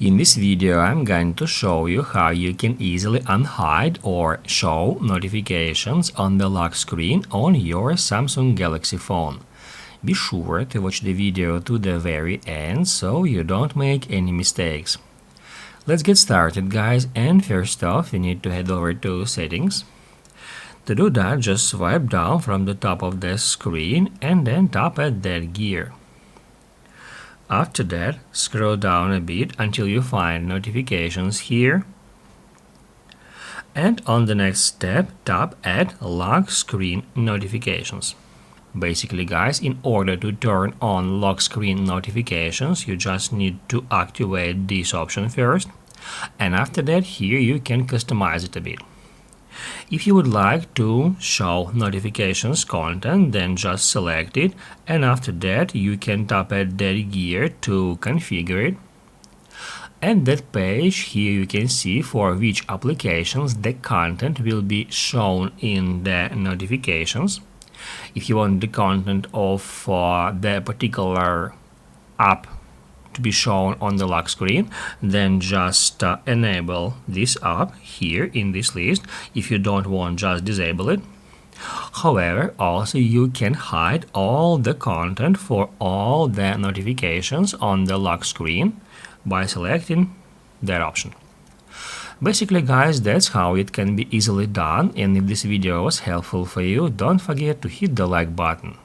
In this video, I'm going to show you how you can easily unhide or show notifications on the lock screen on your Samsung Galaxy phone. Be sure to watch the video to the very end so you don't make any mistakes. Let's get started, guys, and first off, you need to head over to Settings. To do that, just swipe down from the top of the screen and then tap at that gear. After that, scroll down a bit until you find Notifications here. And on the next step, tap at Lock Screen Notifications. Basically, guys, in order to turn on lock screen notifications, you just need to activate this option first. And after that, here you can customize it a bit. If you would like to show notifications content, then just select it, and after that you can tap at that gear to configure it. And that page here you can see for which applications the content will be shown in the notifications. If you want the content of the particular app to be shown on the lock screen, then just enable this app here in this list. If you don't want, just disable it. However, also you can hide all the content for all the notifications on the lock screen by selecting that option. Basically, guys, that's how it can be easily done, and if this video was helpful for you, don't forget to hit the like button.